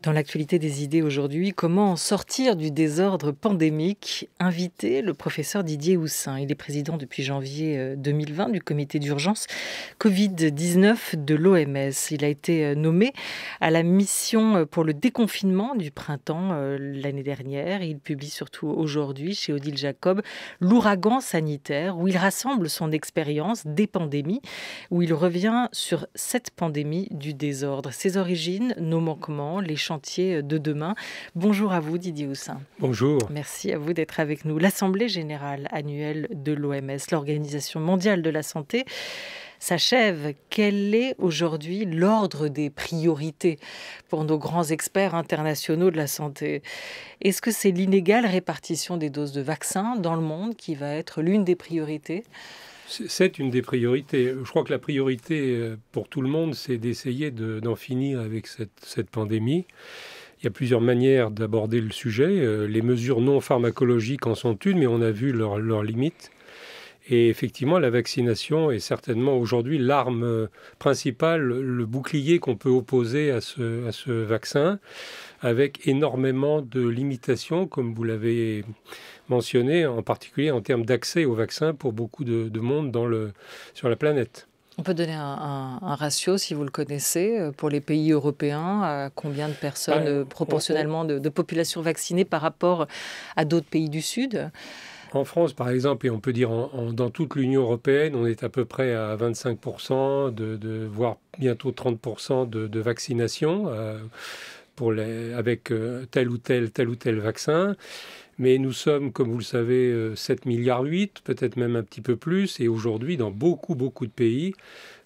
Dans l'actualité des idées aujourd'hui, comment sortir du désordre pandémique? Invité, le professeur Didier Houssin. Il est président depuis janvier 2020 du comité d'urgence Covid-19 de l'OMS. Il a été nommé à la mission pour le déconfinement du printemps l'année dernière. Il publie surtout aujourd'hui chez Odile Jacob l'ouragan sanitaire où il rassemble son expérience des pandémies, où il revient sur 7 pandémies du désordre, ses origines, nos manquements, les chantiers de demain. Bonjour à vous Didier Houssin. Bonjour. Merci à vous d'être avec nous. L'Assemblée générale annuelle de l'OMS, l'Organisation mondiale de la santé, s'achève. Quel est aujourd'hui l'ordre des priorités pour nos grands experts internationaux de la santé? Est-ce que c'est l'inégale répartition des doses de vaccins dans le monde qui va être l'une des priorités? C'est une des priorités. Je crois que la priorité pour tout le monde, c'est d'essayer d'en finir avec cette pandémie. Il y a plusieurs manières d'aborder le sujet. Les mesures non pharmacologiques en sont une, mais on a vu leurs limites. Et effectivement, la vaccination est certainement aujourd'hui l'arme principale, le bouclier qu'on peut opposer à ce vaccin, avec énormément de limitations, comme vous l'avez mentionné, en particulier en termes d'accès au vaccin pour beaucoup de monde sur la planète. On peut donner un ratio, si vous le connaissez, pour les pays européens, à combien de personnes proportionnellement de population vaccinée par rapport à d'autres pays du Sud? En France, par exemple, et on peut dire dans toute l'Union européenne, on est à peu près à 25%, voire bientôt 30% de vaccination avec tel ou tel vaccin. Mais nous sommes, comme vous le savez, 7,8 milliards, peut-être même un petit peu plus. Et aujourd'hui, dans beaucoup de pays,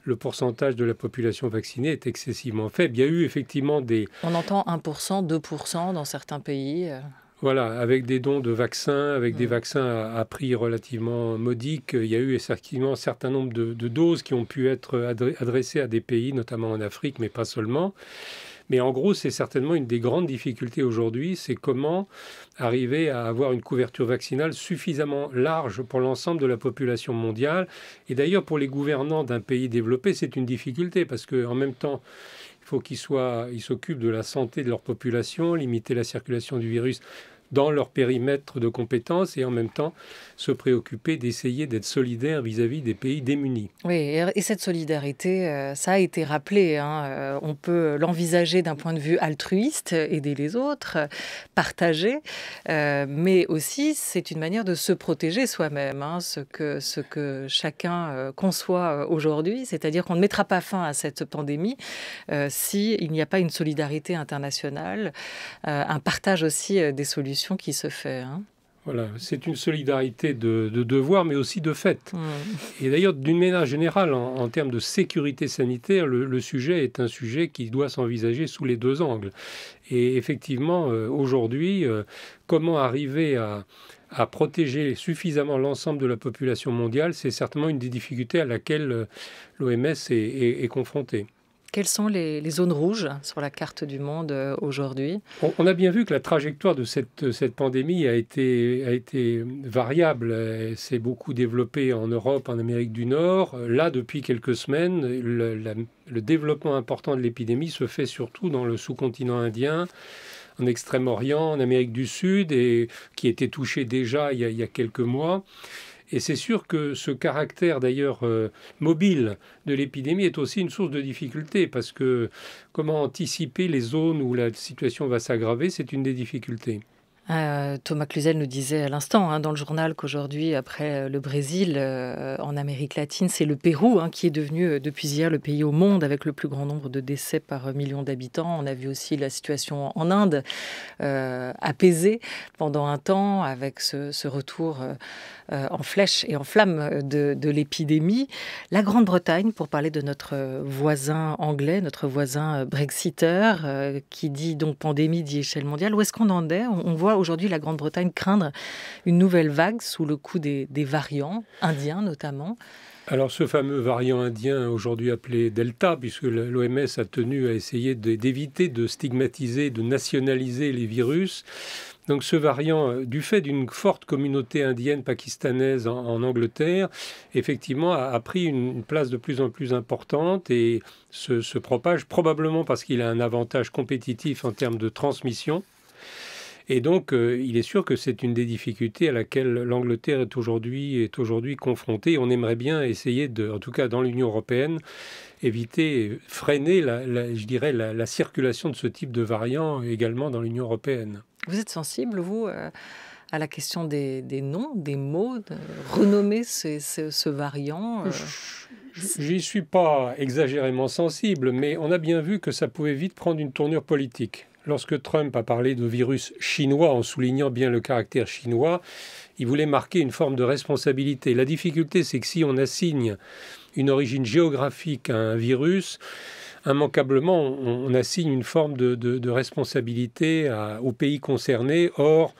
le pourcentage de la population vaccinée est excessivement faible. Il y a eu effectivement On entend 1%, 2% dans certains pays. Voilà, avec des dons de vaccins, avec des vaccins à prix relativement modiques, il y a eu effectivement un certain nombre de doses qui ont pu être adressées à des pays, notamment en Afrique, mais pas seulement. Mais en gros, c'est certainement une des grandes difficultés aujourd'hui, c'est comment arriver à avoir une couverture vaccinale suffisamment large pour l'ensemble de la population mondiale. Et d'ailleurs, pour les gouvernants d'un pays développé, c'est une difficulté parce qu'en même temps, il faut qu'ils s'occupent de la santé de leur population, limiter la circulation du virus dans leur périmètre de compétences et en même temps se préoccuper d'essayer d'être solidaires vis-à-vis des pays démunis. Oui, et cette solidarité, ça a été rappelé. On peut l'envisager d'un point de vue altruiste, aider les autres, partager, mais aussi c'est une manière de se protéger soi-même, ce que chacun conçoit aujourd'hui, c'est-à-dire qu'on ne mettra pas fin à cette pandémie s'il n'y a pas une solidarité internationale, un partage aussi des solutions qui se fait. Voilà, c'est une solidarité de devoir, mais aussi de fait. Et d'ailleurs, d'une manière générale, en termes de sécurité sanitaire, le sujet est un sujet qui doit s'envisager sous les deux angles. Et effectivement, aujourd'hui, comment arriver à protéger suffisamment l'ensemble de la population mondiale, c'est certainement une des difficultés à laquelle l'OMS est confrontée. Quelles sont les zones rouges sur la carte du monde aujourd'hui? On a bien vu que la trajectoire de cette pandémie a été variable. Elle s'est beaucoup développée en Europe, en Amérique du Nord. Là, depuis quelques semaines, le développement important de l'épidémie se fait surtout dans le sous-continent indien, en Extrême-Orient, en Amérique du Sud, et qui était touché déjà il y a quelques mois. Et c'est sûr que ce caractère d'ailleurs mobile de l'épidémie est aussi une source de difficulté parce que comment anticiper les zones où la situation va s'aggraver, c'est une des difficultés. Thomas Cluzel nous disait à l'instant dans le journal qu'aujourd'hui, après le Brésil, en Amérique latine, c'est le Pérou qui est devenu depuis hier le pays au monde avec le plus grand nombre de décès par million d'habitants. On a vu aussi la situation en Inde apaisée pendant un temps avec ce retour en flèche et en flamme de l'épidémie. La Grande-Bretagne, pour parler de notre voisin anglais, notre voisin brexiteur, qui dit donc pandémie, dit échelle mondiale, où est-ce qu'on en est? On voit aujourd'hui la Grande-Bretagne craindre une nouvelle vague sous le coup des variants indiens notamment. Alors ce fameux variant indien, aujourd'hui appelé Delta, puisque l'OMS a tenu à essayer d'éviter de stigmatiser, de nationaliser les virus. Donc ce variant, du fait d'une forte communauté indienne pakistanaise en Angleterre, effectivement a pris une place de plus en plus importante et se propage probablement parce qu'il a un avantage compétitif en termes de transmission. Et donc, il est sûr que c'est une des difficultés à laquelle l'Angleterre est aujourd'hui confrontée. On aimerait bien essayer, en tout cas dans l'Union européenne, éviter, freiner, je dirais, la circulation de ce type de variant également dans l'Union européenne. Vous êtes sensible, vous, à la question des noms, des mots, de renommer ce variant J'y suis pas exagérément sensible, mais on a bien vu que ça pouvait vite prendre une tournure politique. Lorsque Trump a parlé de virus chinois, en soulignant bien le caractère chinois, il voulait marquer une forme de responsabilité. La difficulté, c'est que si on assigne une origine géographique à un virus, immanquablement, on assigne une forme de responsabilité aux pays concernés. Or,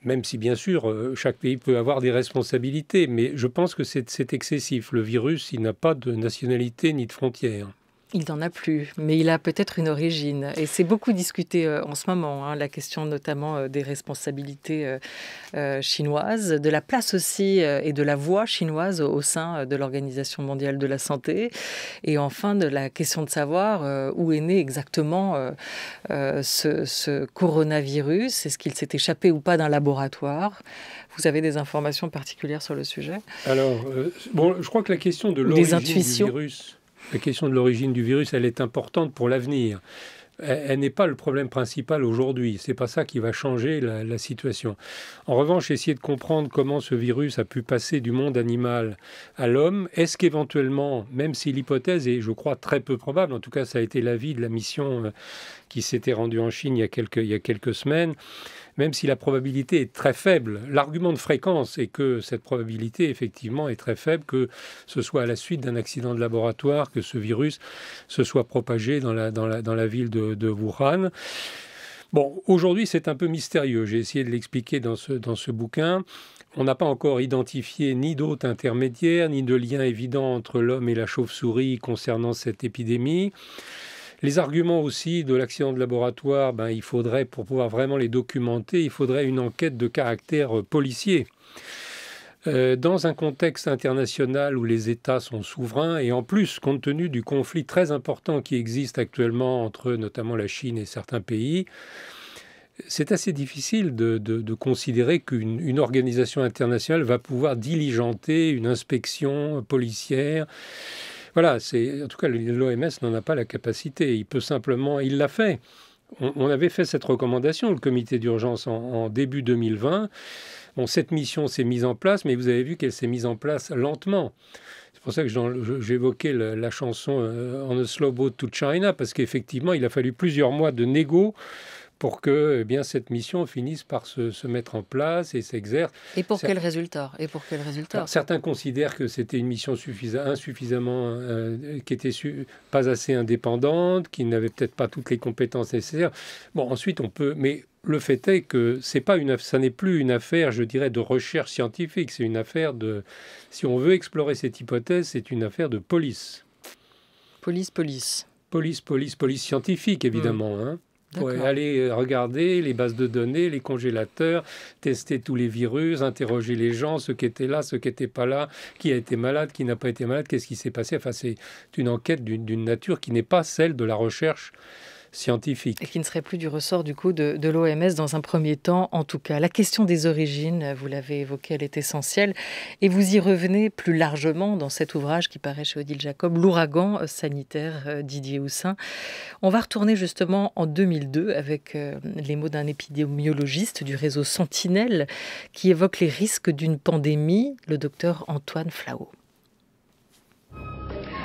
même si bien sûr, chaque pays peut avoir des responsabilités, mais je pense que c'est excessif. Le virus, il n'a pas de nationalité ni de frontières. Il n'en a plus, mais il a peut-être une origine. Et c'est beaucoup discuté en ce moment, la question notamment des responsabilités chinoises, de la place aussi et de la voix chinoise au sein de l'Organisation mondiale de la santé. Et enfin, de la question de savoir où est né exactement ce coronavirus. Est-ce qu'il s'est échappé ou pas d'un laboratoire ? Vous avez des informations particulières sur le sujet ? Alors, je crois que la question de l'origine du virus... La question de l'origine du virus, elle est importante pour l'avenir. Elle n'est pas le problème principal aujourd'hui. Ce n'est pas ça qui va changer la situation. En revanche, essayer de comprendre comment ce virus a pu passer du monde animal à l'homme, est-ce qu'éventuellement, même si l'hypothèse est, je crois, très peu probable, en tout cas ça a été l'avis de la mission qui s'était rendue en Chine il y a quelques semaines, même si la probabilité est très faible, l'argument de fréquence est que cette probabilité, effectivement, est très faible, que ce soit à la suite d'un accident de laboratoire, que ce virus se soit propagé dans la ville de Wuhan. Bon, aujourd'hui, c'est un peu mystérieux. J'ai essayé de l'expliquer dans ce bouquin. On n'a pas encore identifié ni d'hôtes intermédiaires, ni de lien évident entre l'homme et la chauve-souris concernant cette épidémie. Les arguments aussi de l'accident de laboratoire, il faudrait, pour pouvoir vraiment les documenter, il faudrait une enquête de caractère policier. Dans un contexte international où les États sont souverains, et en plus, compte tenu du conflit très important qui existe actuellement entre notamment la Chine et certains pays, c'est assez difficile de considérer qu'une organisation internationale va pouvoir diligenter une inspection policière. Voilà, en tout cas, l'OMS n'en a pas la capacité. Il l'a fait. On avait fait cette recommandation, le comité d'urgence, en début 2020. Bon, cette mission s'est mise en place, mais vous avez vu qu'elle s'est mise en place lentement. C'est pour ça que j'évoquais la chanson On a Slow Boat to China, parce qu'effectivement, il a fallu plusieurs mois de négo pour que cette mission finisse par se mettre en place et s'exerce. Et pour quel résultat Alors, certains considèrent que c'était une mission insuffisamment, qui était pas assez indépendante, qui n'avait peut-être pas toutes les compétences nécessaires. Bon, ensuite, on peut... Mais le fait est que ça n'est plus une affaire, je dirais, de recherche scientifique. C'est une affaire de... Si on veut explorer cette hypothèse, c'est une affaire de police. Police scientifique, évidemment, Il faut aller regarder les bases de données, les congélateurs, tester tous les virus, interroger les gens, ceux qui étaient là, ceux qui n'étaient pas là, qui a été malade, qui n'a pas été malade, qu'est-ce qui s'est passé. Enfin, c'est une enquête d'une nature qui n'est pas celle de la recherche scientifique. Et qui ne serait plus du ressort du coup de l'OMS dans un premier temps, en tout cas. La question des origines, vous l'avez évoquée, elle est essentielle. Et vous y revenez plus largement dans cet ouvrage qui paraît chez Odile Jacob, L'ouragan sanitaire Didier Houssin. On va retourner justement en 2002 avec les mots d'un épidémiologiste du réseau Sentinelle qui évoque les risques d'une pandémie, le docteur Antoine Flahault.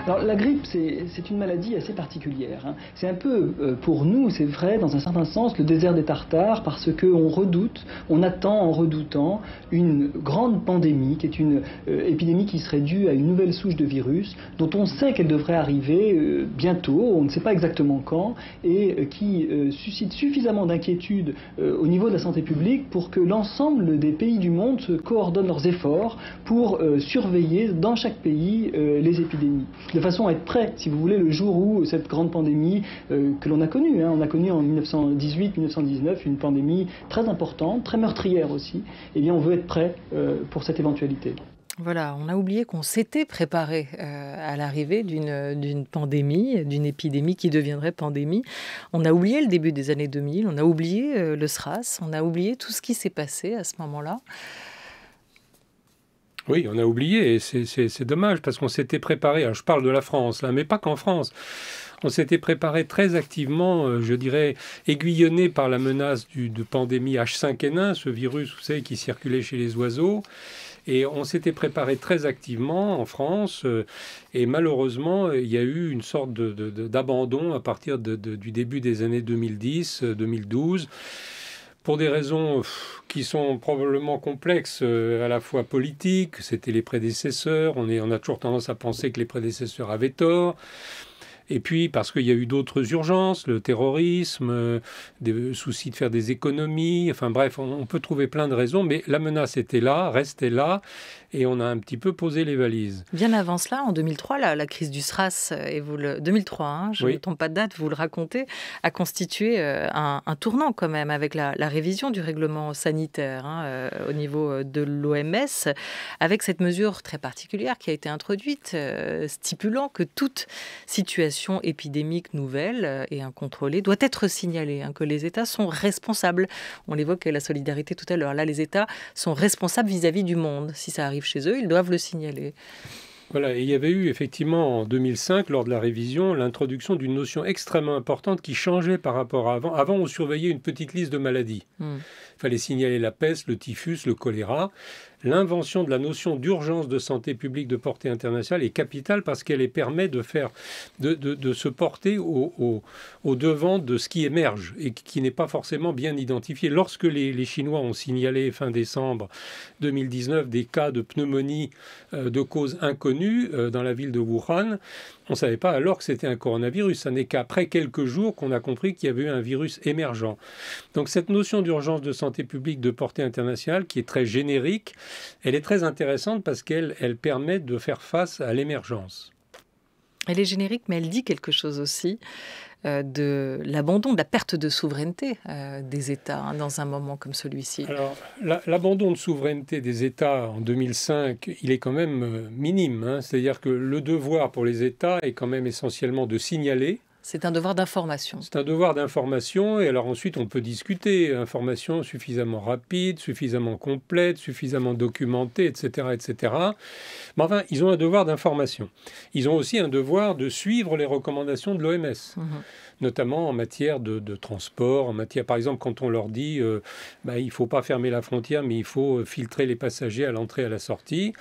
Alors la grippe, c'est une maladie assez particulière, hein. C'est un peu, pour nous, c'est vrai, dans un certain sens, le désert des Tartares, parce qu'on redoute, on attend en redoutant une grande pandémie, qui est une épidémie qui serait due à une nouvelle souche de virus, dont on sait qu'elle devrait arriver bientôt, on ne sait pas exactement quand, et qui suscite suffisamment d'inquiétude au niveau de la santé publique pour que l'ensemble des pays du monde se coordonnent leurs efforts pour surveiller dans chaque pays les épidémies, de façon à être prêt, si vous voulez, le jour où cette grande pandémie que l'on a connue, hein, on a connu en 1918-1919 une pandémie très importante, très meurtrière aussi, eh bien on veut être prêt pour cette éventualité. Voilà, on a oublié qu'on s'était préparé à l'arrivée d'une pandémie, d'une épidémie qui deviendrait pandémie. On a oublié le début des années 2000, on a oublié le SRAS, on a oublié tout ce qui s'est passé à ce moment-là. Oui, on a oublié, et c'est dommage, parce qu'on s'était préparé, alors je parle de la France, là, mais pas qu'en France. On s'était préparé très activement, je dirais, aiguillonné par la menace de pandémie H5N1, ce virus, vous savez, qui circulait chez les oiseaux. Et on s'était préparé très activement en France, et malheureusement, il y a eu une sorte d'abandon à partir du début des années 2010-2012, pour des raisons qui sont probablement complexes, à la fois politiques, c'était les prédécesseurs, on a toujours tendance à penser que les prédécesseurs avaient tort. Et puis, parce qu'il y a eu d'autres urgences, le terrorisme, des soucis de faire des économies, enfin bref, on peut trouver plein de raisons, mais la menace était là, restait là, et on a un petit peu posé les valises. Bien avant cela, en 2003, la crise du SRAS, 2003, hein, je ne trompe pas de date, vous le racontez, a constitué un tournant quand même, avec la révision du règlement sanitaire au niveau de l'OMS, avec cette mesure très particulière qui a été introduite, stipulant que toute situation épidémique nouvelle et incontrôlée doit être signalée, que les États sont responsables. On évoquait la solidarité tout à l'heure. Là, les États sont responsables vis-à-vis du monde. Si ça arrive chez eux, ils doivent le signaler. Voilà, et il y avait eu effectivement en 2005, lors de la révision, l'introduction d'une notion extrêmement importante qui changeait par rapport à avant. Avant, on surveillait une petite liste de maladies. Il fallait signaler la peste, le typhus, le choléra. L'invention de la notion d'urgence de santé publique de portée internationale est capitale parce qu'elle permet de se porter au devant de ce qui émerge et qui n'est pas forcément bien identifié. Lorsque les Chinois ont signalé fin décembre 2019 des cas de pneumonie de cause inconnue dans la ville de Wuhan, on ne savait pas alors que c'était un coronavirus. Ça n'est qu'après quelques jours qu'on a compris qu'il y avait eu un virus émergent. Donc cette notion d'urgence de santé publique de portée internationale, qui est très générique, elle est très intéressante parce qu'elle permet de faire face à l'émergence. Elle est générique, mais elle dit quelque chose aussi de l'abandon, de la perte de souveraineté des États dans un moment comme celui-ci. Alors, l'abandon de souveraineté des États en 2005, il est quand même minime. C'est-à-dire que le devoir pour les États est quand même essentiellement de signaler. C'est un devoir d'information. C'est un devoir d'information, et alors ensuite on peut discuter. Information suffisamment rapide, suffisamment complète, suffisamment documentée, etc., etc. Mais enfin, ils ont un devoir d'information. Ils ont aussi un devoir de suivre les recommandations de l'OMS, notamment en matière de transport, en matière, par exemple, quand on leur dit il ne faut pas fermer la frontière, mais il faut filtrer les passagers à l'entrée et à la sortie.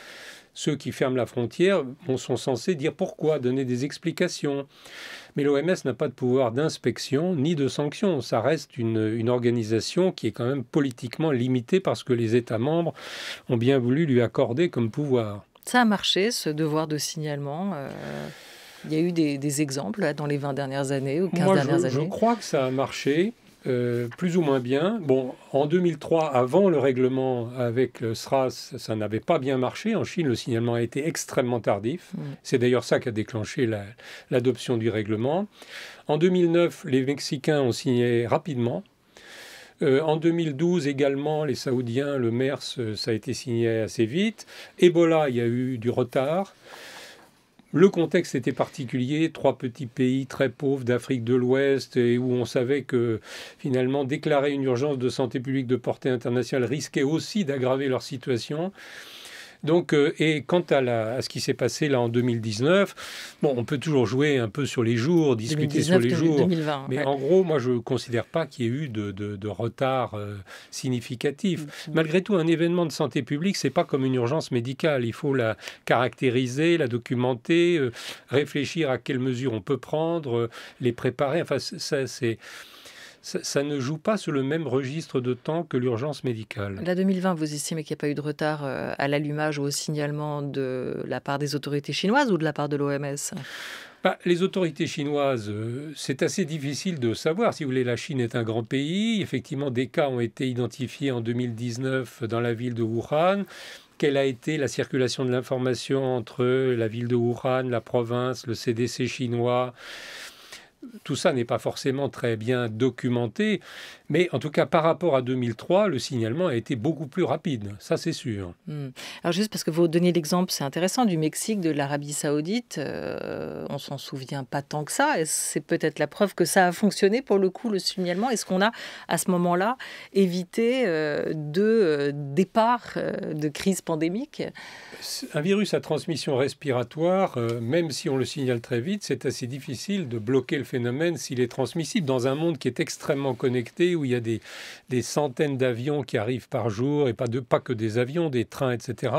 Ceux qui ferment la frontière sont censés dire pourquoi, donner des explications. Mais l'OMS n'a pas de pouvoir d'inspection ni de sanction. Ça reste une organisation qui est quand même politiquement limitée parce que les États membres ont bien voulu lui accorder comme pouvoir. Ça a marché, ce devoir de signalement il y a eu des exemples là, dans les 20 dernières années ou 15 dernières années. Je crois que ça a marché. Plus ou moins bien. Bon, en 2003, avant le règlement avec le SRAS, ça n'avait pas bien marché. En Chine, le signalement a été extrêmement tardif. C'est d'ailleurs ça qui a déclenché l'adoption du règlement. En 2009, les Mexicains ont signé rapidement. En 2012 également, les Saoudiens, le MERS, ça a été signé assez vite. Ebola, il y a eu du retard. Le contexte était particulier, 3 petits pays très pauvres d'Afrique de l'Ouest et où on savait que finalement déclarer une urgence de santé publique de portée internationale risquait aussi d'aggraver leur situation. Donc, et quant à ce qui s'est passé là en 2019, bon, on peut toujours jouer un peu sur les jours, discuter 2019, sur les jours. 2020, mais en gros, moi, je ne considère pas qu'il y ait eu de retard significatif. Malgré tout, un événement de santé publique, c'est pas comme une urgence médicale. Il faut la caractériser, la documenter, réfléchir à quelles mesures on peut prendre, les préparer. Enfin, ça ne joue pas sur le même registre de temps que l'urgence médicale. La 2020, vous estimez qu'il n'y a pas eu de retard à l'allumage ou au signalement de la part des autorités chinoises ou de la part de l'OMS ? Les autorités chinoises, c'est assez difficile de savoir. Si vous voulez, la Chine est un grand pays. Effectivement, des cas ont été identifiés en 2019 dans la ville de Wuhan. Quelle a été la circulation de l'information entre la ville de Wuhan, la province, le CDC chinois ? Tout ça n'est pas forcément très bien documenté, mais en tout cas par rapport à 2003, le signalement a été beaucoup plus rapide, ça c'est sûr. Alors juste parce que vous donnez l'exemple, c'est intéressant, du Mexique, de l'Arabie Saoudite, on s'en souvient pas tant que ça, et c'est peut-être la preuve que ça a fonctionné pour le coup, le signalement. Est-ce qu'on a à ce moment-là évité de départ de crise pandémique ? Un virus à transmission respiratoire, même si on le signale très vite, c'est assez difficile de bloquer le phénomène s'il est transmissible. Dans un monde qui est extrêmement connecté, où il y a des centaines d'avions qui arrivent par jour, et pas que des avions, des trains, etc.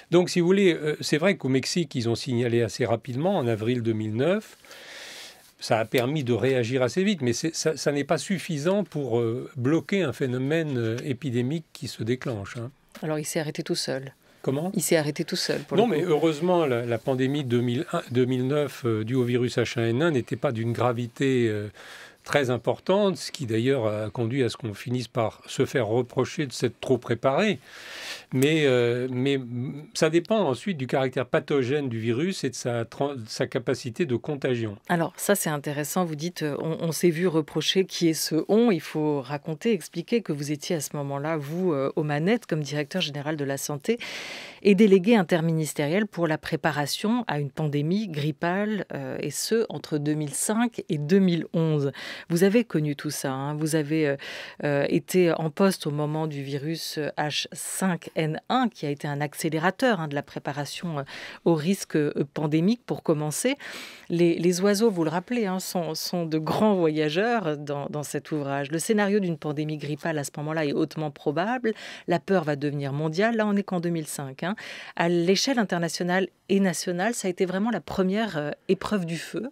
Donc, si vous voulez, c'est vrai qu'au Mexique, ils ont signalé assez rapidement, en avril 2009. Ça a permis de réagir assez vite, mais ça n'est pas suffisant pour bloquer un phénomène épidémique qui se déclenche. Alors, il s'est arrêté tout seul. Comment ? Il s'est arrêté tout seul. Non, mais heureusement, la pandémie de 2009 due au virus H1N1 n'était pas d'une gravité très importante, ce qui d'ailleurs a conduit à ce qu'on finisse par se faire reprocher de s'être trop préparé. Mais ça dépend ensuite du caractère pathogène du virus et de sa capacité de contagion. Alors ça c'est intéressant, vous dites on s'est vu reprocher qui est ce on. Il faut raconter, expliquer que vous étiez à ce moment-là, vous, aux manettes comme directeur général de la santé et délégué interministériel pour la préparation à une pandémie grippale, et ce entre 2005 et 2011. Vous avez connu tout ça, hein. Vous avez été en poste au moment du virus H5N1 qui a été un accélérateur de la préparation au risque pandémique pour commencer. Les oiseaux, vous le rappelez, sont de grands voyageurs dans cet ouvrage. Le scénario d'une pandémie grippale à ce moment-là est hautement probable. La peur va devenir mondiale. Là, on n'est qu'en 2005. À l'échelle internationale et nationale, ça a été vraiment la première épreuve du feu.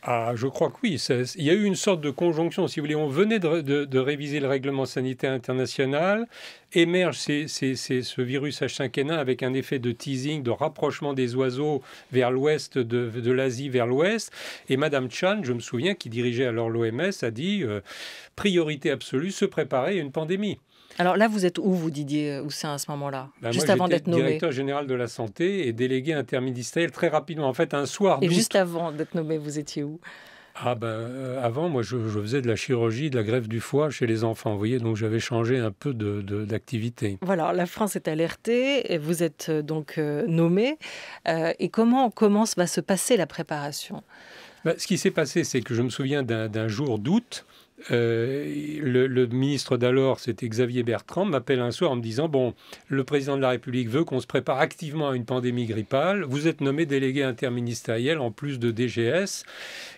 Ah, je crois que oui. Il y a eu une sorte de conjonction. Si vous voulez, on venait de réviser le règlement sanitaire international. Émerge ce virus H5N1 avec un effet de teasing, de rapprochement des oiseaux vers l'ouest de l'Asie vers l'ouest. Et Madame Chan, je me souviens, qui dirigeait alors l'OMS, a dit priorité absolue, se préparer à une pandémie. Alors là, vous êtes où, vous, Didier Houssin, à ce moment-là, juste moi, avant d'être nommé? Directeur général de la santé et délégué interministériel très rapidement. En fait, un soir Et juste avant d'être nommé, vous étiez où? Avant, moi, je faisais de la chirurgie, de la greffe du foie chez les enfants, vous voyez, donc j'avais changé un peu d'activité. Voilà, la France est alertée, et vous êtes donc nommé. Et comment va se passer la préparation? Ce qui s'est passé, c'est que je me souviens d'un jour d'août. Le ministre d'alors, c'était Xavier Bertrand, m'appelle un soir en me disant « Bon, le président de la République veut qu'on se prépare activement à une pandémie grippale. Vous êtes nommé délégué interministériel en plus de DGS.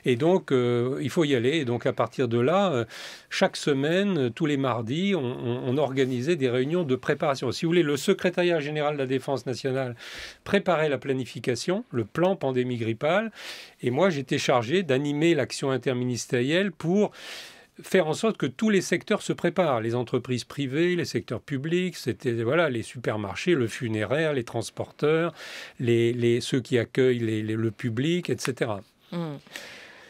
Et donc, il faut y aller. » Et donc, à partir de là, chaque semaine, tous les mardis, on organisait des réunions de préparation. Si vous voulez, le secrétariat général de la Défense nationale préparait la planification, le plan pandémie grippale. Et moi, j'étais chargé d'animer l'action interministérielle pour faire en sorte que tous les secteurs se préparent, les entreprises privées, les secteurs publics, c'était les supermarchés, le funéraire, les transporteurs, ceux qui accueillent le public, etc.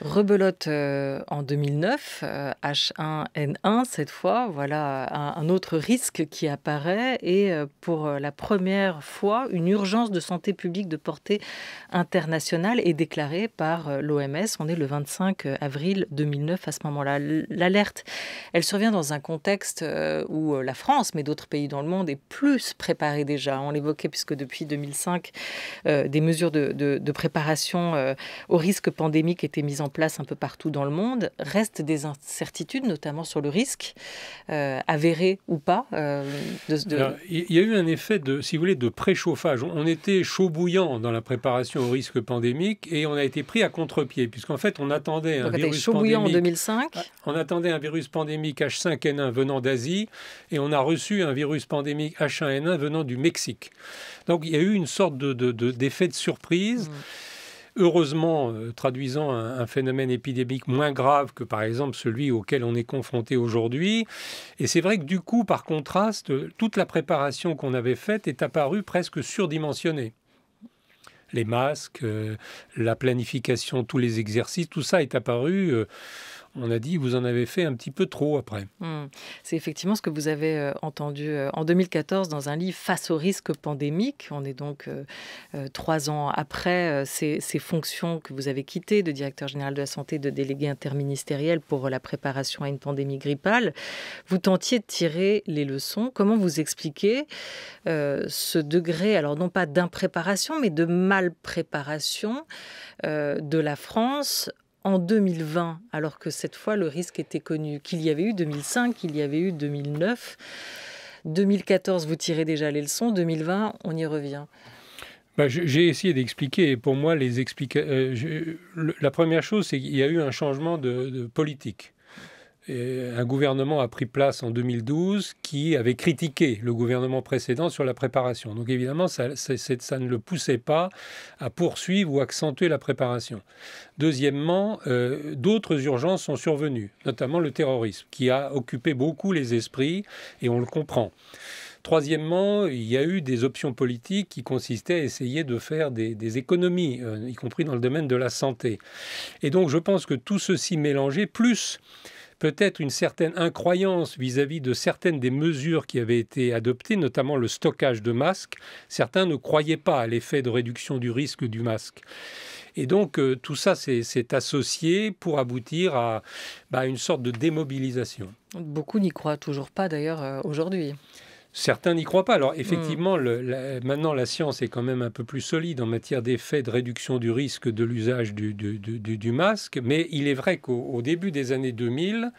Rebelote en 2009, H1N1 cette fois, voilà un autre risque qui apparaît et pour la première fois, une urgence de santé publique de portée internationale est déclarée par l'OMS. On est le 25 avril 2009 à ce moment-là. L'alerte, elle survient dans un contexte où la France, mais d'autres pays dans le monde, est plus préparée déjà. On l'évoquait puisque depuis 2005, des mesures de préparation au risque pandémique étaient mises en place un peu partout dans le monde, restent des incertitudes, notamment sur le risque, avéré ou pas. Alors, il y a eu un effet si vous voulez, de préchauffage. On était chaud bouillant dans la préparation au risque pandémique et on a été pris à contre-pied, puisqu'en fait, on attendait un virus chaud bouillant en pandémique. 2005. On attendait un virus pandémique H5N1 venant d'Asie et on a reçu un virus pandémique H1N1 venant du Mexique. Donc il y a eu une sorte d'effet de surprise. Heureusement, traduisant un phénomène épidémique moins grave que par exemple celui auquel on est confronté aujourd'hui. Et c'est vrai que du coup, par contraste, toute la préparation qu'on avait faite est apparue presque surdimensionnée. Les masques, la planification, tous les exercices, tout ça est apparu... on a dit, vous en avez fait un petit peu trop après. C'est effectivement ce que vous avez entendu en 2014 dans un livre Face au risque pandémique. On est donc 3 ans après ces fonctions que vous avez quittées de directeur général de la santé, de délégué interministériel pour la préparation à une pandémie grippale. Vous tentiez de tirer les leçons. Comment vous expliquez ce degré, alors non pas d'impréparation, mais de mal-préparation de la France en 2020, alors que cette fois, le risque était connu, qu'il y avait eu 2005, qu'il y avait eu 2009. 2014, vous tirez déjà les leçons. 2020, on y revient. J'ai essayé d'expliquer. Pour moi, la première chose, c'est qu'il y a eu un changement de politique. Un gouvernement a pris place en 2012 qui avait critiqué le gouvernement précédent sur la préparation. Donc évidemment, ça ne le poussait pas à poursuivre ou accentuer la préparation. Deuxièmement, d'autres urgences sont survenues, notamment le terrorisme, qui a occupé beaucoup les esprits, et on le comprend. Troisièmement, il y a eu des options politiques qui consistaient à essayer de faire des économies, y compris dans le domaine de la santé. Et donc je pense que tout ceci mélangé, plus peut-être une certaine incroyance vis-à-vis de certaines des mesures qui avaient été adoptées, notamment le stockage de masques. Certains ne croyaient pas à l'effet de réduction du risque du masque. Et donc, tout ça s'est associé pour aboutir à une sorte de démobilisation. Beaucoup n'y croient toujours pas, d'ailleurs, aujourd'hui. Certains n'y croient pas. Alors effectivement, maintenant la science est quand même un peu plus solide en matière d'effet de réduction du risque de l'usage du masque, mais il est vrai qu'au début des années 2000,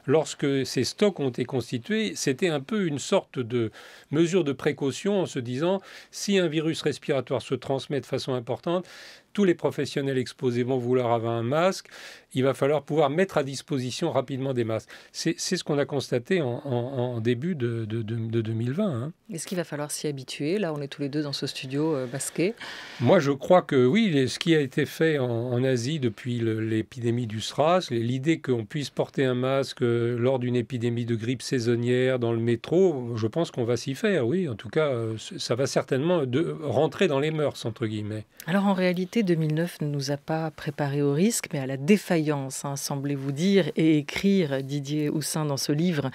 lorsque ces stocks ont été constitués, c'était un peu une sorte de mesure de précaution en se disant si un virus respiratoire se transmet de façon importante, tous les professionnels exposés vont vouloir avoir un masque. Il va falloir pouvoir mettre à disposition rapidement des masques. C'est ce qu'on a constaté en début de 2020. Hein. Est-ce qu'il va falloir s'y habituer? Là, on est tous les deux dans ce studio basquet. Moi, je crois que oui, ce qui a été fait en Asie depuis l'épidémie du SRAS, l'idée qu'on puisse porter un masque lors d'une épidémie de grippe saisonnière dans le métro, je pense qu'on va s'y faire, oui. En tout cas, ça va certainement rentrer dans les mœurs, entre guillemets. Alors, en réalité, 2009 ne nous a pas préparés au risque, mais à la défaillance, semblez-vous dire et écrire, Didier Houssin, dans ce livre,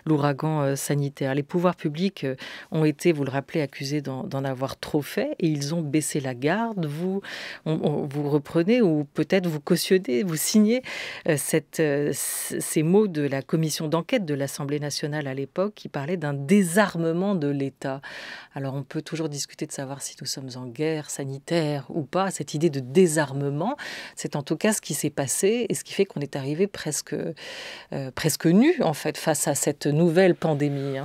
L'ouragan sanitaire. Les pouvoirs publics ont été, vous le rappelez, accusés d'en avoir trop fait et ils ont baissé la garde. Vous reprenez ou peut-être vous cautionnez, vous signez ces mots de la commission d'enquête de l'Assemblée nationale à l'époque qui parlait d'un désarmement de l'État. Alors on peut toujours discuter de savoir si nous sommes en guerre sanitaire ou pas. Cette idée de désarmement, c'est en tout cas ce qui s'est passé et ce qui fait qu'on est arrivé presque nu en fait face à cette nouvelle pandémie.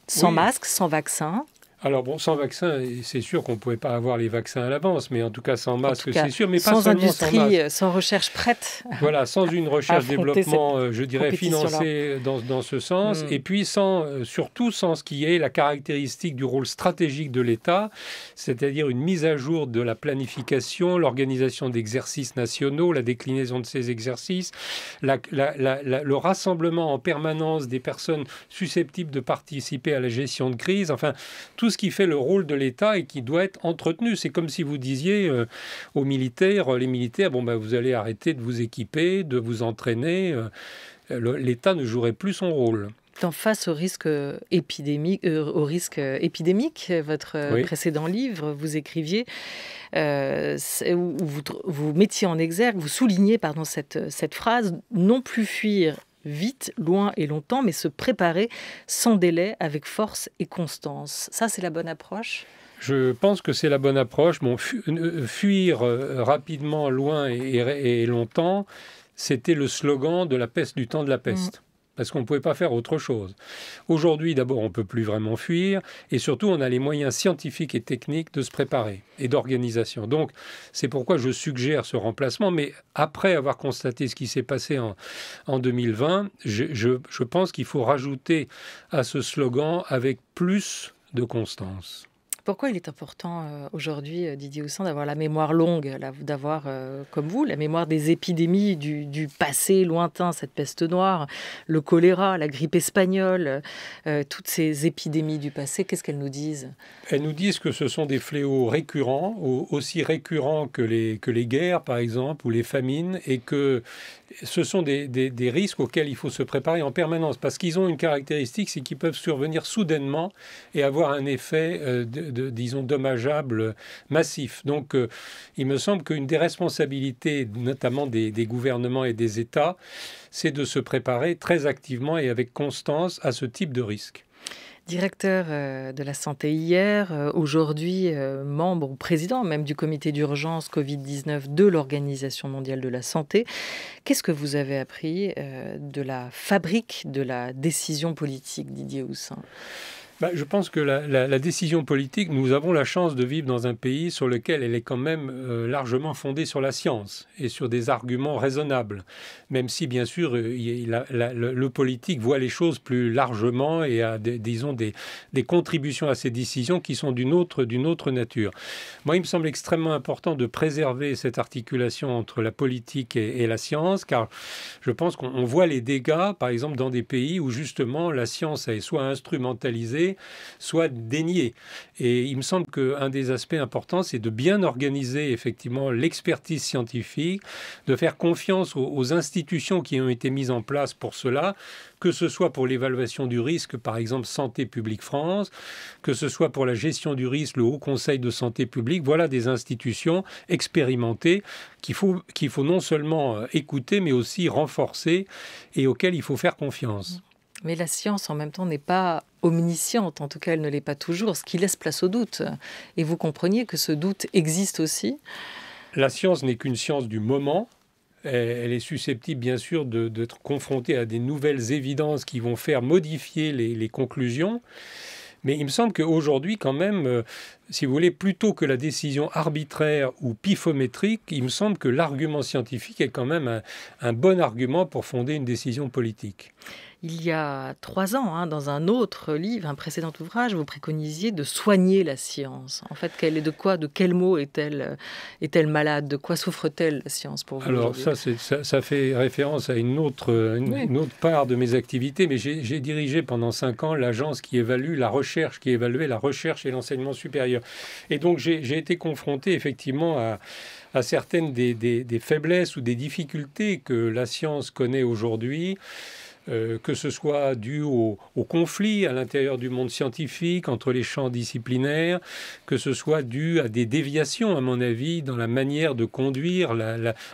Sans masque, sans vaccin. Alors bon, sans vaccin, c'est sûr qu'on ne pouvait pas avoir les vaccins à l'avance, mais en tout cas sans masque, c'est sûr, mais pas sans seulement industrie, sans masque. Sans recherche prête. Voilà, sans une recherche-développement, je dirais, financée dans ce sens, et puis surtout sans ce qui est la caractéristique du rôle stratégique de l'État, c'est-à-dire une mise à jour de la planification, l'organisation d'exercices nationaux, la déclinaison de ces exercices, le rassemblement en permanence des personnes susceptibles de participer à la gestion de crise, enfin, tout ce qui fait le rôle de l'État et qui doit être entretenu. C'est comme si vous disiez aux militaires, les militaires, vous allez arrêter de vous équiper, de vous entraîner. L'État ne jouerait plus son rôle. Face au risque épidémique, votre précédent livre, vous écriviez, vous mettiez en exergue, vous soulignez cette phrase, non plus fuir vite, loin et longtemps, mais se préparer sans délai, avec force et constance. Ça, c'est la bonne approche ? Je pense que c'est la bonne approche. Bon, fuir rapidement, loin et longtemps, c'était le slogan de la peste du temps de la peste. Parce qu'on ne pouvait pas faire autre chose. Aujourd'hui, d'abord, on ne peut plus vraiment fuir, et surtout, on a les moyens scientifiques et techniques de se préparer et d'organisation. Donc, c'est pourquoi je suggère ce remplacement, mais après avoir constaté ce qui s'est passé en 2020, je pense qu'il faut rajouter à ce slogan avec plus de constance. Pourquoi il est important aujourd'hui, Didier Houssin, d'avoir la mémoire longue, d'avoir, comme vous, la mémoire des épidémies du passé lointain, cette peste noire, le choléra, la grippe espagnole, toutes ces épidémies du passé, qu'est-ce qu'elles nous disent ? Elles nous disent que ce sont des fléaux récurrents, aussi récurrents que les guerres, par exemple, ou les famines, et que ce sont des risques auxquels il faut se préparer en permanence, parce qu'ils ont une caractéristique, c'est qu'ils peuvent survenir soudainement et avoir un effet, disons, dommageable, massif. Donc, il me semble qu'une des responsabilités, notamment des gouvernements et des États, c'est de se préparer très activement et avec constance à ce type de risque. Directeur de la santé hier, aujourd'hui membre ou président même du comité d'urgence Covid-19 de l'Organisation mondiale de la santé. Qu'est-ce que vous avez appris de la fabrique de la décision politique, Didier Houssin ? Je pense que la décision politique, nous avons la chance de vivre dans un pays sur lequel elle est quand même largement fondée sur la science et sur des arguments raisonnables. Même si, bien sûr, le politique voit les choses plus largement et a, des contributions à ces décisions qui sont d'une autre nature. Moi, il me semble extrêmement important de préserver cette articulation entre la politique et la science, car je pense qu'on voit les dégâts, par exemple, dans des pays où, justement, la science est soit instrumentalisée, soit dénié. Et il me semble qu'un des aspects importants, c'est de bien organiser effectivement l'expertise scientifique, de faire confiance aux institutions qui ont été mises en place pour cela, que ce soit pour l'évaluation du risque, par exemple Santé publique France, que ce soit pour la gestion du risque, le Haut Conseil de santé publique. Voilà des institutions expérimentées qu'il faut non seulement écouter, mais aussi renforcer et auxquelles il faut faire confiance. Mais la science, en même temps, n'est pas omnisciente. En tout cas, elle ne l'est pas toujours, ce qui laisse place au doute. Et vous compreniez que ce doute existe aussi ? La science n'est qu'une science du moment. Elle est susceptible, bien sûr, d'être confrontée à des nouvelles évidences qui vont faire modifier les conclusions. Mais il me semble qu'aujourd'hui, quand même, si vous voulez, plutôt que la décision arbitraire ou pifométrique, il me semble que l'argument scientifique est quand même un bon argument pour fonder une décision politique. Il y a 3 ans, dans un autre livre, un précédent ouvrage, vous préconisiez de soigner la science. En fait, de quel mot est-elle malade ? De quoi souffre-t-elle, la science, pour vous ? Alors, ça fait référence à une autre part de mes activités, mais j'ai dirigé pendant 5 ans l'agence qui évaluait la recherche et l'enseignement supérieur. Et donc, j'ai été confronté effectivement à certaines des faiblesses ou des difficultés que la science connaît aujourd'hui, que ce soit dû au conflit à l'intérieur du monde scientifique, entre les champs disciplinaires, que ce soit dû à des déviations, à mon avis, dans la manière de conduire,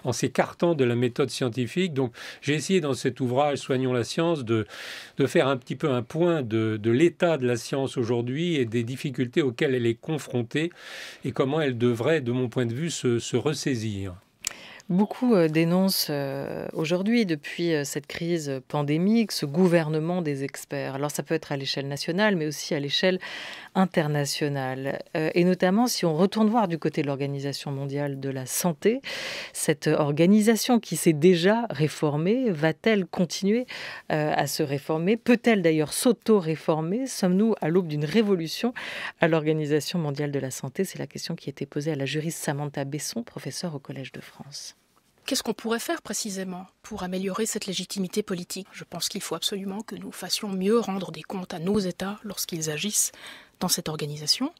en s'écartant de la méthode scientifique. Donc, j'ai essayé dans cet ouvrage « Soignons la science » de faire un petit peu un point de l'état de la science aujourd'hui et des difficultés auxquelles elle est confrontée et comment elle devrait, de mon point de vue, se ressaisir. Beaucoup dénoncent aujourd'hui, depuis cette crise pandémique, ce gouvernement des experts. Alors ça peut être à l'échelle nationale, mais aussi à l'échelle internationale. Et notamment, si on retourne voir du côté de l'Organisation mondiale de la santé, cette organisation qui s'est déjà réformée, va-t-elle continuer à se réformer ? Peut-elle d'ailleurs s'auto-réformer ? Sommes-nous à l'aube d'une révolution à l'Organisation mondiale de la santé ? C'est la question qui a été posée à la juriste Samantha Besson, professeure au Collège de France. Qu'est-ce qu'on pourrait faire précisément pour améliorer cette légitimité politique ? Je pense qu'il faut absolument que nous fassions mieux rendre des comptes à nos États lorsqu'ils agissent dans cette organisation.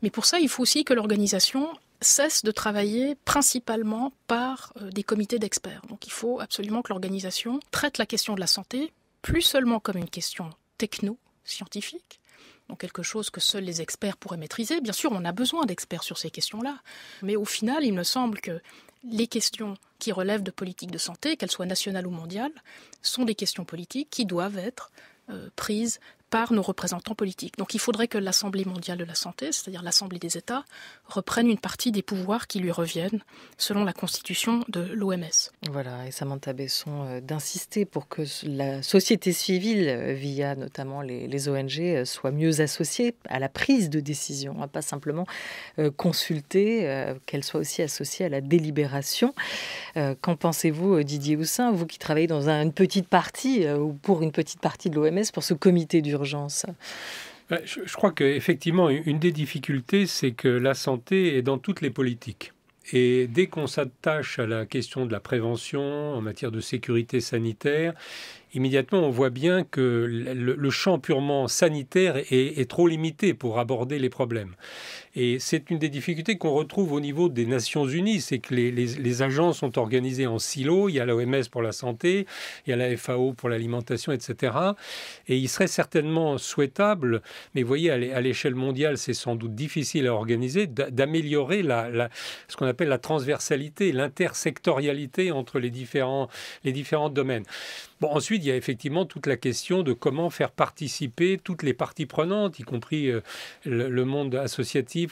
Mais pour ça, il faut aussi que l'organisation cesse de travailler principalement par des comités d'experts. Donc il faut absolument que l'organisation traite la question de la santé plus seulement comme une question techno-scientifique, donc quelque chose que seuls les experts pourraient maîtriser. Bien sûr, on a besoin d'experts sur ces questions-là. Mais au final, il me semble que les questions qui relèvent de politique de santé, qu'elles soient nationales ou mondiales, sont des questions politiques qui doivent être prises par nos représentants politiques. Donc il faudrait que l'Assemblée mondiale de la santé, c'est-à-dire l'Assemblée des États, reprenne une partie des pouvoirs qui lui reviennent selon la constitution de l'OMS. Voilà, et Samantha Besson d'insister pour que la société civile, via notamment les ONG, soit mieux associée à la prise de décision, pas simplement consulter, qu'elle soit aussi associée à la délibération. Qu'en pensez-vous, Didier Houssin, vous qui travaillez dans une petite partie, ou pour une petite partie de l'OMS, pour ce comité d'urgence? Je crois qu'effectivement, une des difficultés, c'est que la santé est dans toutes les politiques. Et dès qu'on s'attache à la question de la prévention en matière de sécurité sanitaire, immédiatement on voit bien que le champ purement sanitaire est trop limité pour aborder les problèmes. Et c'est une des difficultés qu'on retrouve au niveau des Nations Unies, c'est que les agences sont organisées en silos. Il y a l'OMS pour la santé, il y a la FAO pour l'alimentation, etc. Et il serait certainement souhaitable, mais vous voyez, à l'échelle mondiale, c'est sans doute difficile à organiser, d'améliorer ce qu'on appelle la transversalité, l'intersectorialité entre les différents domaines. Bon, ensuite, il y a effectivement toute la question de comment faire participer toutes les parties prenantes, y compris le monde associatif,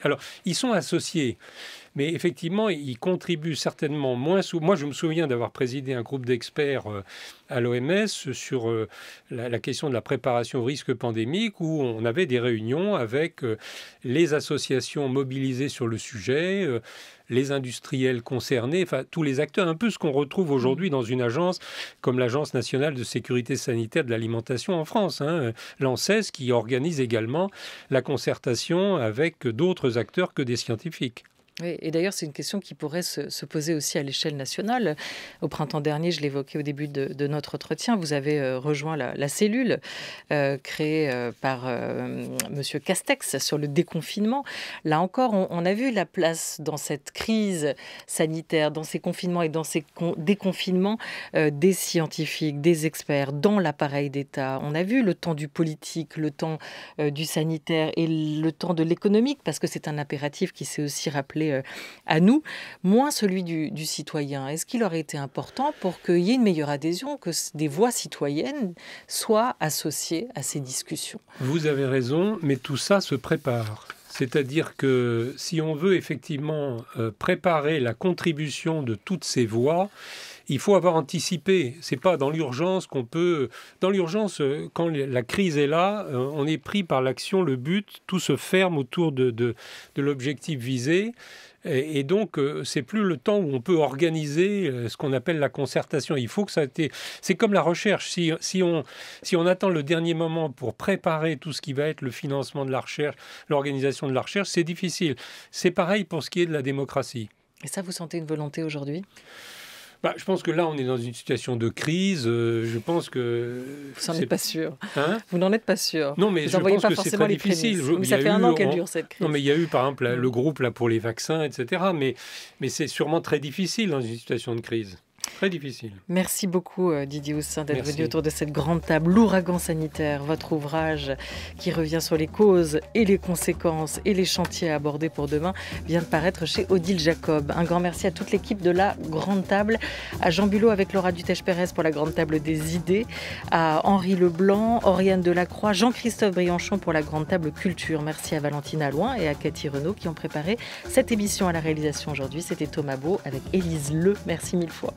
alors, ils sont associés, mais effectivement, ils contribuent certainement moins. Moi, je me souviens d'avoir présidé un groupe d'experts à l'OMS sur la question de la préparation au risque pandémique, où on avait des réunions avec les associations mobilisées sur le sujet, les industriels concernés, enfin tous les acteurs, un peu ce qu'on retrouve aujourd'hui dans une agence comme l'Agence nationale de sécurité sanitaire de l'alimentation en France, l'ANSES, qui organise également la concertation avec d'autres acteurs que des scientifiques. Oui, et d'ailleurs, c'est une question qui pourrait se poser aussi à l'échelle nationale. Au printemps dernier, je l'évoquais au début de notre entretien, vous avez rejoint la cellule créée par Monsieur Castex sur le déconfinement. Là encore, on a vu la place dans cette crise sanitaire, dans ces confinements et dans ces déconfinements des scientifiques, des experts, dans l'appareil d'État. On a vu le temps du politique, le temps du sanitaire et le temps de l'économique, parce que c'est un impératif qui s'est aussi rappelé à nous, moins celui du citoyen. Est-ce qu'il aurait été important pour qu'il y ait une meilleure adhésion, que des voix citoyennes soient associées à ces discussions? Vous avez raison, mais tout ça se prépare. C'est-à-dire que si on veut effectivement préparer la contribution de toutes ces voix, il faut avoir anticipé. C'est pas dans l'urgence qu'on peut... Dans l'urgence, quand la crise est là, on est pris par l'action, le but, tout se ferme autour de l'objectif visé. Et donc, c'est plus le temps où on peut organiser ce qu'on appelle la concertation. Il faut que ça ait été... C'est comme la recherche. Si on attend le dernier moment pour préparer tout ce qui va être le financement de la recherche, l'organisation de la recherche, c'est difficile. C'est pareil pour ce qui est de la démocratie. Et ça, vous sentez une volonté aujourd'hui ? Je pense que là, on est dans une situation de crise. Je pense que... Vous n'en êtes pas sûr. Hein ? Vous n'en êtes pas sûr. Non, mais je pense que c'est très difficile. Mais ça fait un an qu'elle dure, cette crise. Non, mais il y a eu, par exemple, le groupe là, pour les vaccins, etc. Mais c'est sûrement très difficile dans une situation de crise. Très difficile. Merci beaucoup Didier Houssin d'être venu autour de cette grande table. L'ouragan sanitaire, votre ouvrage qui revient sur les causes et les conséquences et les chantiers à aborder pour demain vient de paraître chez Odile Jacob. Un grand merci à toute l'équipe de la grande table, à Jean Bulot avec Laura Dutèche-Pérez pour la grande table des idées, à Henri Leblanc, Oriane Delacroix, Jean-Christophe Brianchon pour la grande table culture. Merci à Valentine Alloin et à Cathy Renaud qui ont préparé cette émission à la réalisation aujourd'hui. C'était Thomas Beau avec Élise Le. Merci mille fois.